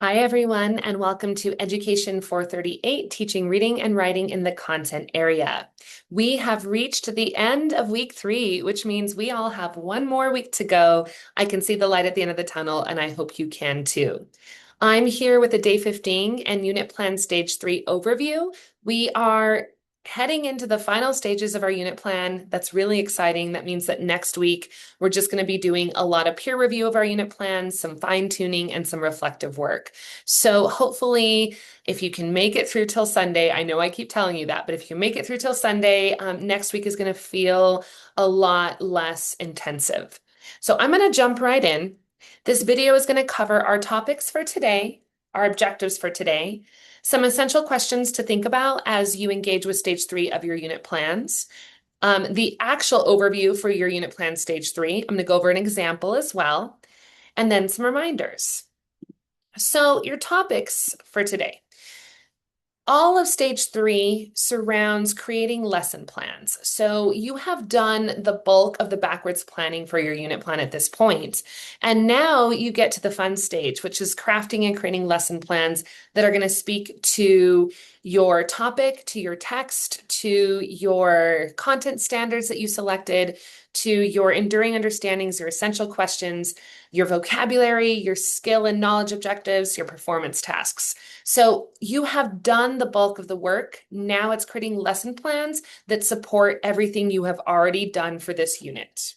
Hi, everyone, and welcome to Education 438, Teaching Reading and Writing in the Content Area. We have reached the end of week 3, which means we all have one more week to go. I can see the light at the end of the tunnel, and I hope you can too. I'm here with the Day 15 and Unit Plan Stage 3 overview. We are heading into the final stages of our unit plan. That's really exciting. That means that next week we're just going to be doing a lot of peer review of our unit plans, some fine tuning, and some reflective work. So hopefully, if you can make it through till Sunday, I know I keep telling you that, but if you make it through till Sunday, next week is going to feel a lot less intensive. So I'm going to jump right in. This video is going to cover our topics for today, our objectives for today, some essential questions to think about as you engage with stage 3 of your unit plans, the actual overview for your unit plan stage 3. I'm going to go over an example as well, and then some reminders. So your topics for today. All of stage 3 surrounds creating lesson plans. So you have done the bulk of the backwards planning for your unit plan at this point. And now you get to the fun stage, which is crafting and creating lesson plans that are going to speak to your topic, to your text, to your content standards that you selected, to your enduring understandings, your essential questions, your vocabulary, your skill and knowledge objectives, your performance tasks. So you have done the bulk of the work. Now it's creating lesson plans that support everything you have already done for this unit.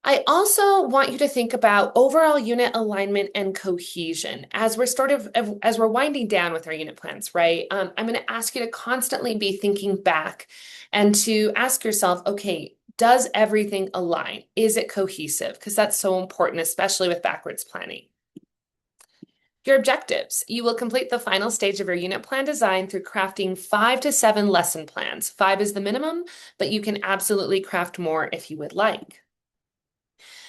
I also want you to think about overall unit alignment and cohesion as we're winding down with our unit plans, right? I'm going to ask you to constantly be thinking back and to ask yourself, okay, does everything align? Is it cohesive? Because that's so important, especially with backwards planning. Your objectives. You will complete the final stage of your unit plan design through crafting 5 to 7 lesson plans. 5 is the minimum, but you can absolutely craft more if you would like.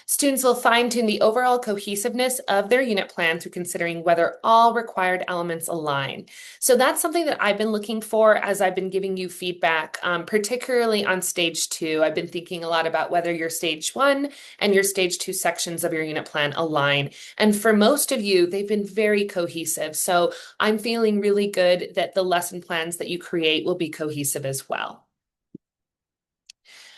Students will fine-tune the overall cohesiveness of their unit plan through considering whether all required elements align. So that's something that I've been looking for as I've been giving you feedback, particularly on stage 2. I've been thinking a lot about whether your stage 1 and your stage 2 sections of your unit plan align. And for most of you, they've been very cohesive. So I'm feeling really good that the lesson plans that you create will be cohesive as well.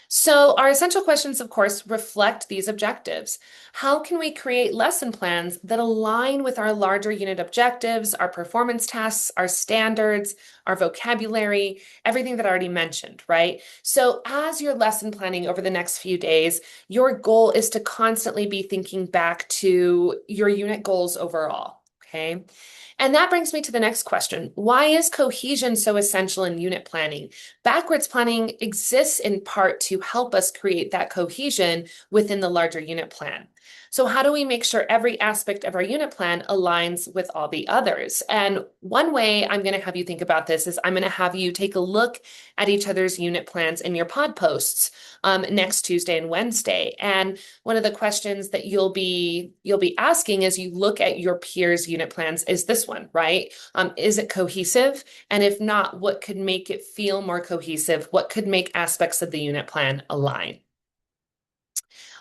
So our essential questions, of course, reflect these objectives. How can we create lesson plans that align with our larger unit objectives, our performance tasks, our standards, our vocabulary, everything that I already mentioned, right? So as you're lesson planning over the next few days, your goal is to constantly be thinking back to your unit goals overall, okay? And that brings me to the next question. Why is cohesion so essential in unit planning? Backwards planning exists in part to help us create that cohesion within the larger unit plan. So how do we make sure every aspect of our unit plan aligns with all the others? And one way I'm going to have you think about this is I'm going to have you take a look at each other's unit plans in your pod posts next Tuesday and Wednesday. And one of the questions that you'll be asking as you look at your peers' unit plans is this one, right? Is it cohesive? And if not, what could make it feel more cohesive? What could make aspects of the unit plan align?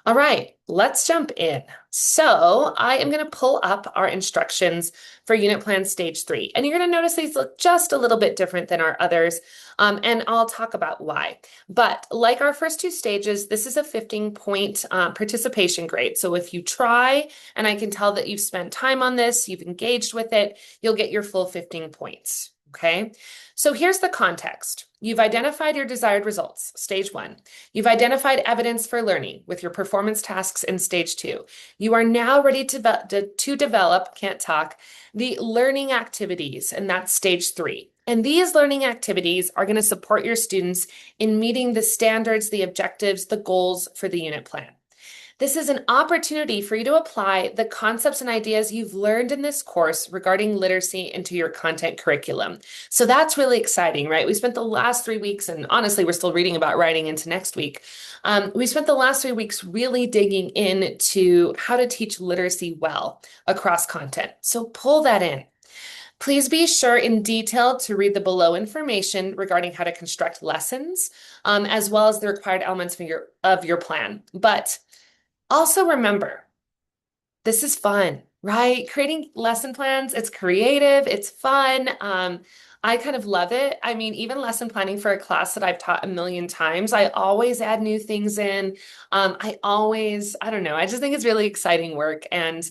All right, let's jump in. So I am going to pull up our instructions for Unit Plan Stage 3. And you're going to notice these look just a little bit different than our others, and I'll talk about why. But like our first 2 stages, this is a 15-point participation grade. So if you try, and I can tell that you've spent time on this, you've engaged with it, you'll get your full 15 points. Okay, so here's the context. You've identified your desired results, stage 1. You've identified evidence for learning with your performance tasks in stage 2. You are now ready to develop, can't talk, the learning activities, and that's stage 3. And these learning activities are going to support your students in meeting the standards, the objectives, the goals for the unit plan. This is an opportunity for you to apply the concepts and ideas you've learned in this course regarding literacy into your content curriculum. So that's really exciting, right? We spent the last 3 weeks, and honestly, we're still reading about writing into next week. We spent the last 3 weeks really digging into how to teach literacy well across content. So pull that in. Please be sure in detail to read the below information regarding how to construct lessons, as well as the required elements of your plan. But also remember, this is fun. Right. Creating lesson plans, it's creative, it's fun. I kind of love it. I mean, even lesson planning for a class that I've taught a million times, I always add new things in. I don't know, I just think it's really exciting work. And,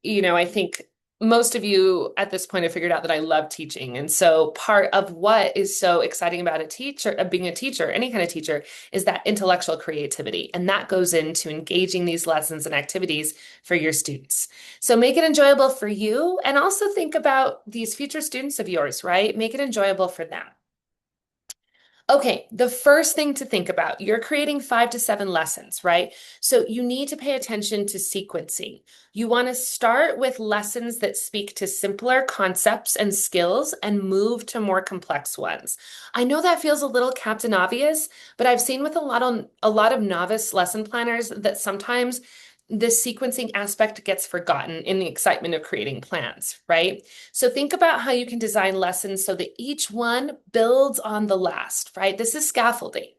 I think most of you at this point have figured out that I love teaching. And so part of what is so exciting about being a teacher, any kind of teacher, is that intellectual creativity. And that goes into engaging these lessons and activities for your students. So make it enjoyable for you and also think about these future students of yours, right? Make it enjoyable for them. Okay, the first thing to think about, you're creating 5 to 7 lessons, right? So you need to pay attention to sequencing. You want to start with lessons that speak to simpler concepts and skills and move to more complex ones. I know that feels a little Captain Obvious, but I've seen with a lot of novice lesson planners that sometimes this sequencing aspect gets forgotten in the excitement of creating plans, right? So think about how you can design lessons so that each one builds on the last, right? This is scaffolding.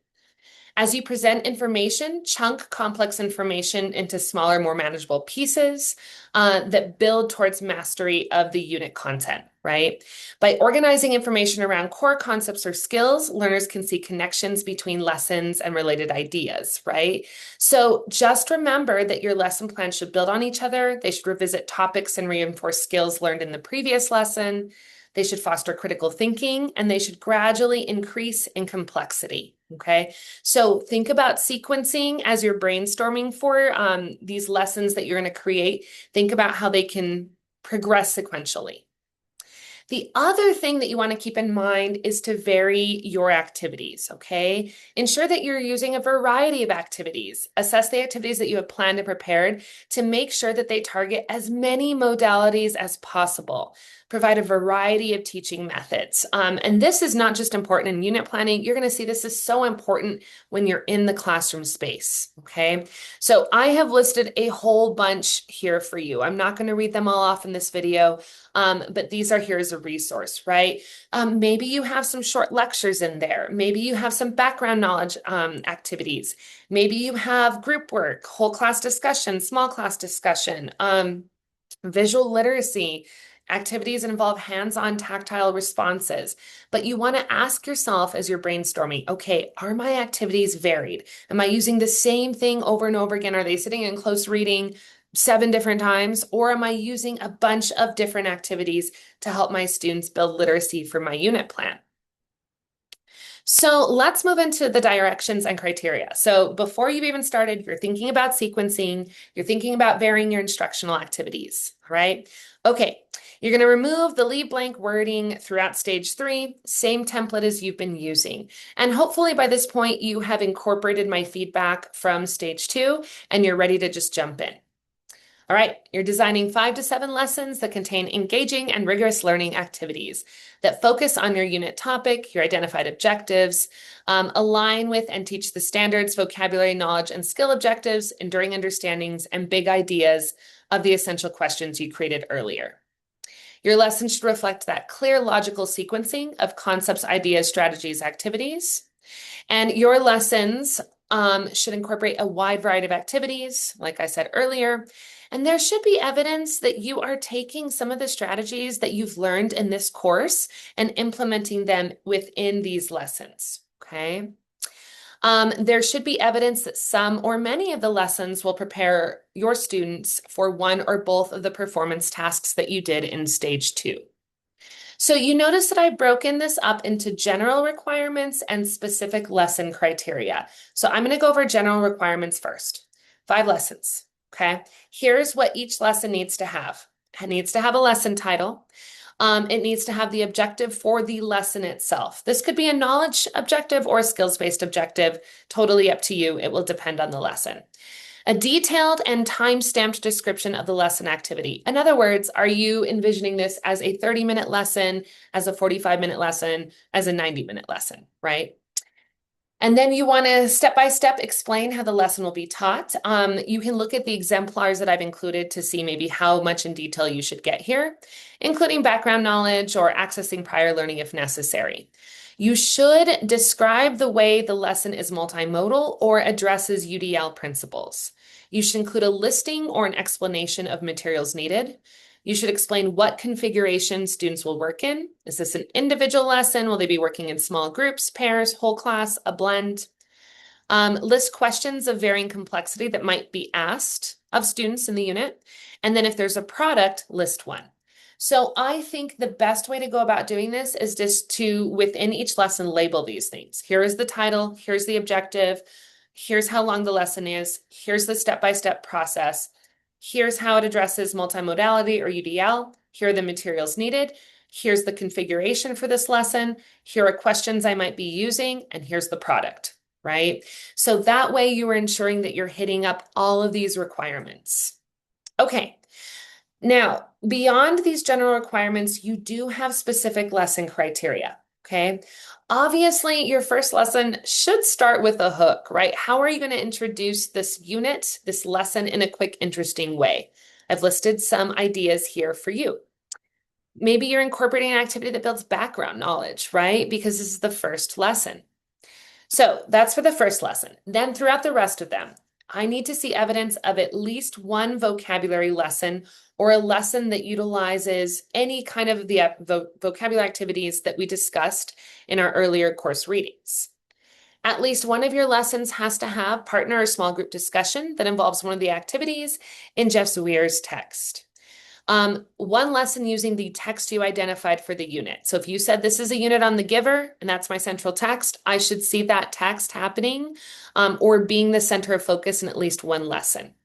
As you present information, chunk complex information into smaller, more manageable pieces that build towards mastery of the unit content, right? By organizing information around core concepts or skills, learners can see connections between lessons and related ideas, right? So just remember that your lesson plan should build on each other. They should revisit topics and reinforce skills learned in the previous lesson. They should foster critical thinking, and they should gradually increase in complexity. Okay. So think about sequencing as you're brainstorming for these lessons that you're going to create. Think about how they can progress sequentially. The other thing that you want to keep in mind is to vary your activities, okay? Ensure that you're using a variety of activities. Assess the activities that you have planned and prepared to make sure that they target as many modalities as possible. Provide a variety of teaching methods. And this is not just important in unit planning. You're going to see this is so important when you're in the classroom space, okay? So I have listed a whole bunch here for you. I'm not going to read them all off in this video. But these are here as a resource, right? Maybe you have some short lectures in there. Maybe you have some background knowledge activities. Maybe you have group work, whole class discussion, small class discussion, visual literacy, activities that involve hands-on tactile responses. But you want to ask yourself as you're brainstorming, okay, are my activities varied? Am I using the same thing over and over again? Are they sitting in close reading 7 different times? Or am I using a bunch of different activities to help my students build literacy for my unit plan? So let's move into the directions and criteria. So before you've even started, you're thinking about sequencing, you're thinking about varying your instructional activities, right? Okay, you're going to remove the leave blank wording throughout stage 3, same template as you've been using. And hopefully by this point, you have incorporated my feedback from stage 2 and you're ready to just jump in. All right, you're designing 5 to 7 lessons that contain engaging and rigorous learning activities that focus on your unit topic, your identified objectives, align with and teach the standards, vocabulary, knowledge, and skill objectives, enduring understandings, and big ideas of the essential questions you created earlier. Your lesson should reflect that clear logical sequencing of concepts, ideas, strategies, activities. And your lessons should incorporate a wide variety of activities, like I said earlier. And there should be evidence that you are taking some of the strategies that you've learned in this course and implementing them within these lessons, okay? There should be evidence that some or many of the lessons will prepare your students for one or both of the performance tasks that you did in stage 2. So you notice that I've broken this up into general requirements and specific lesson criteria. So I'm going to go over general requirements first. 5 lessons, okay? Here's what each lesson needs to have. It needs to have a lesson title. It needs to have the objective for the lesson itself. This could be a knowledge objective or a skills-based objective, totally up to you. It will depend on the lesson. A detailed and time-stamped description of the lesson activity. In other words, are you envisioning this as a 30-minute lesson, as a 45-minute lesson, as a 90-minute lesson, right? And then you want to step-by-step explain how the lesson will be taught. You can look at the exemplars that I've included to see maybe how much in detail you should get here, including background knowledge or accessing prior learning if necessary. You should describe the way the lesson is multimodal or addresses UDL principles. You should include a listing or an explanation of materials needed. You should explain what configuration students will work in. Is this an individual lesson? Will they be working in small groups, pairs, whole class, a blend? List questions of varying complexity that might be asked of students in the unit. And then if there's a product, list one. So I think the best way to go about doing this is just to, within each lesson, label these things. Here is the title, here's the objective, here's how long the lesson is, here's the step-by-step process, here's how it addresses multimodality or UDL, here are the materials needed, here's the configuration for this lesson, here are questions I might be using, and here's the product, right? So that way you are ensuring that you're hitting up all of these requirements. Okay. Now, beyond these general requirements, you do have specific lesson criteria, okay? Obviously, your first lesson should start with a hook, right? How are you going to introduce this unit, this lesson in a quick, interesting way? I've listed some ideas here for you. Maybe you're incorporating an activity that builds background knowledge, right? Because this is the first lesson. So that's for the first lesson. Then throughout the rest of them, I need to see evidence of at least one vocabulary lesson or a lesson that utilizes any kind of the vocabulary activities that we discussed in our earlier course readings. At least one of your lessons has to have partner or small group discussion that involves one of the activities in Jeff Weir's text. One lesson using the text you identified for the unit. So if you said this is a unit on the giver and that's my central text, I should see that text happening or being the center of focus in at least one lesson.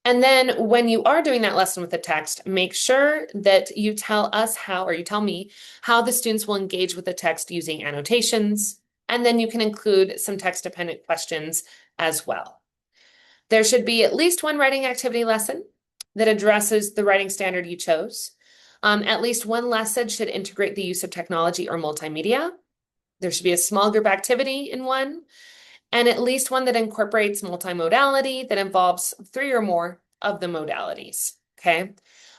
And then when you are doing that lesson with the text, make sure that you tell us how, or you tell me how the students will engage with the text using annotations. And then you can include some text-dependent questions as well. There should be at least one writing activity lesson that addresses the writing standard you chose. At least one lesson should integrate the use of technology or multimedia. There should be a small group activity in one, and at least one that incorporates multimodality that involves 3 or more of the modalities, okay?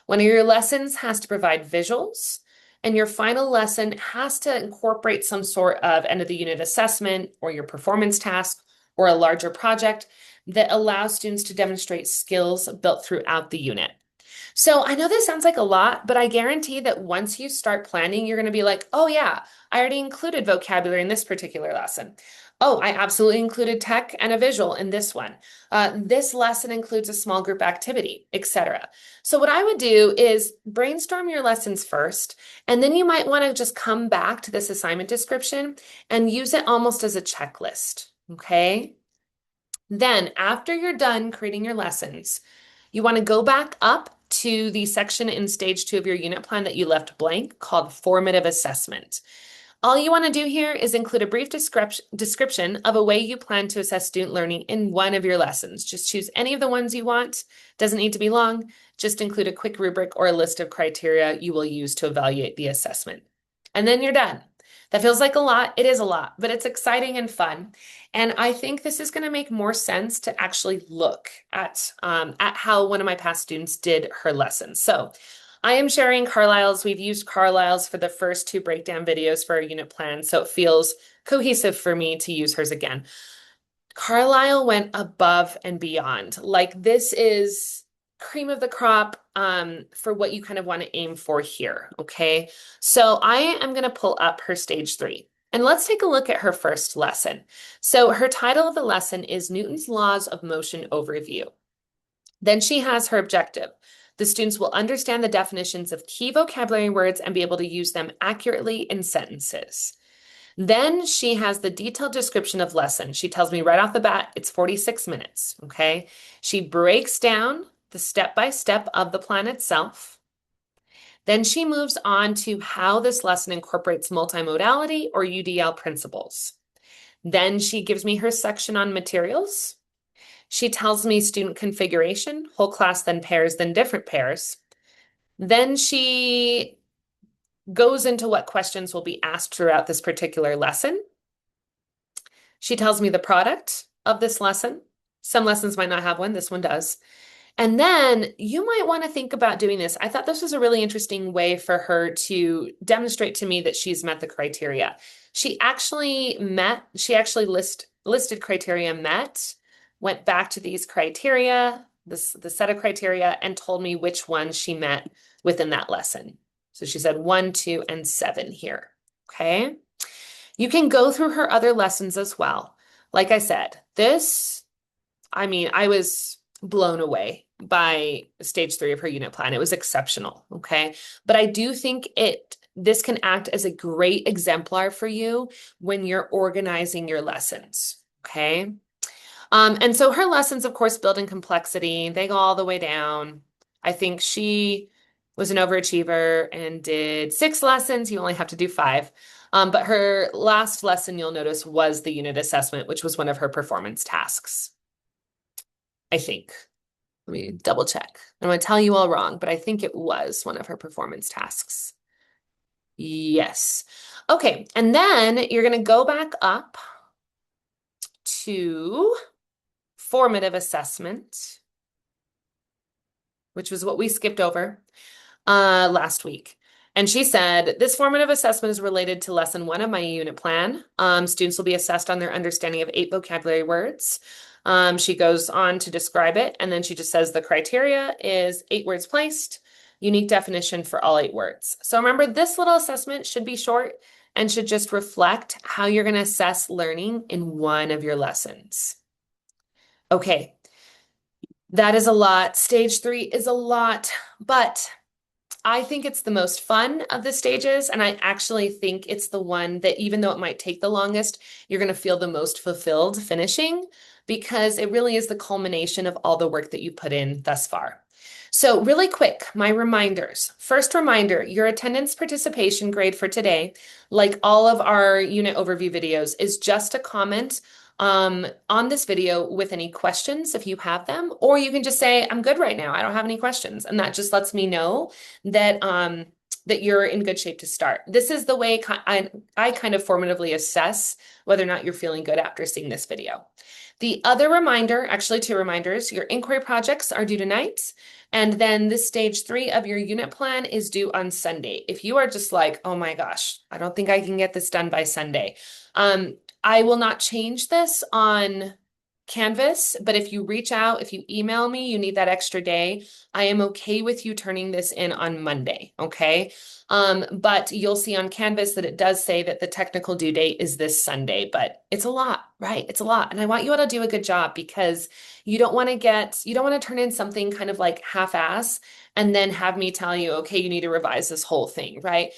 One of your lessons has to provide visuals, and your final lesson has to incorporate some sort of end of the unit assessment or your performance task or a larger project that allows students to demonstrate skills built throughout the unit. So I know this sounds like a lot, but I guarantee that once you start planning, you're going to be like, oh yeah, I already included vocabulary in this particular lesson. Oh, I absolutely included tech and a visual in this one. This lesson includes a small group activity, etc. So what I would do is brainstorm your lessons first, and then you might want to just come back to this assignment description and use it almost as a checklist, okay? Then after you're done creating your lessons, you want to go back up to the section in stage 2 of your unit plan that you left blank called formative assessment. All you want to do here is include a brief description of a way you plan to assess student learning in one of your lessons. Just choose any of the ones you want. Doesn't need to be long. Just include a quick rubric or a list of criteria you will use to evaluate the assessment. And then you're done. That feels like a lot. It is a lot, but it's exciting and fun. And I think this is going to make more sense to actually look at how one of my past students did her lessons. So I am sharing Carlisle's. We've used Carlisle's for the first 2 breakdown videos for our unit plan, so it feels cohesive for me to use hers again. Carlisle went above and beyond. Like, this is cream of the crop for what you kind of want to aim for here, okay? So I am going to pull up her stage 3. And let's take a look at her first lesson. So her title of the lesson is Newton's Laws of Motion Overview. Then she has her objective. The students will understand the definitions of key vocabulary words and be able to use them accurately in sentences. Then she has the detailed description of lesson. She tells me right off the bat, it's 46 minutes, okay? She breaks down the step-by-step of the plan itself. Then she moves on to how this lesson incorporates multimodality or UDL principles. Then she gives me her section on materials. She tells me student configuration, whole class, then pairs, then different pairs. Then she goes into what questions will be asked throughout this particular lesson. She tells me the product of this lesson. Some lessons might not have one, this one does. And then you might want to think about doing this. I thought this was a really interesting way for her to demonstrate to me that she's met the criteria. She actually listed criteria met went back to these criteria, the set of criteria, and told me which ones she met within that lesson. So she said 1, 2, and 7 here. Okay. You can go through her other lessons as well. Like I said, I was blown away by stage 3 of her unit plan. It was exceptional. Okay. But I do think this can act as a great exemplar for you when you're organizing your lessons. Okay. And so her lessons, of course, build in complexity. They go all the way down. I think she was an overachiever and did 6 lessons. You only have to do 5. But her last lesson, you'll notice, was the unit assessment, which was one of her performance tasks. I think. Let me double check. I'm going to tell you all wrong, but I think it was one of her performance tasks. Yes. Okay. And then you're going to go back up to formative assessment, which was what we skipped over last week. And she said, this formative assessment is related to lesson 1 of my unit plan. Students will be assessed on their understanding of 8 vocabulary words. She goes on to describe it, and then she just says the criteria is 8 words placed, unique definition for all 8 words. So remember, this little assessment should be short and should just reflect how you're going to assess learning in one of your lessons. Okay, that is a lot. Stage 3 is a lot, but I think it's the most fun of the stages, and I actually think it's the one that, even though it might take the longest, you're going to feel the most fulfilled finishing, because it really is the culmination of all the work that you put in thus far. So really quick, my reminders. First reminder, your attendance participation grade for today, like all of our unit overview videos, is just a comment on this video with any questions if you have them, or you can just say, I'm good right now, I don't have any questions. And that just lets me know that that you're in good shape to start. This is the way I kind of formatively assess whether or not you're feeling good after seeing this video. The other reminder, actually 2 reminders, your inquiry projects are due tonight. And then this stage 3 of your unit plan is due on Sunday. If you are just like, oh my gosh, I don't think I can get this done by Sunday. I will not change this on Canvas, but if you reach out, if you email me, you need that extra day, I am okay with you turning this in on Monday, okay? But you'll see on Canvas that it does say that the technical due date is this Sunday, but it's a lot, right? It's a lot. And I want you all to do a good job, because you don't want to turn in something kind of like half-ass and then have me tell you, okay, you need to revise this whole thing, right?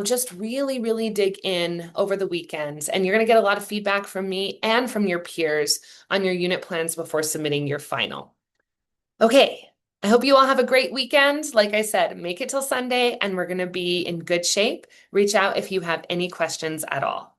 Just really, really dig in over the weekends, and you're going to get a lot of feedback from me and from your peers on your unit plans before submitting your final. Okay, I hope you all have a great weekend. Like I said, make it till Sunday, and we're going to be in good shape. Reach out if you have any questions at all.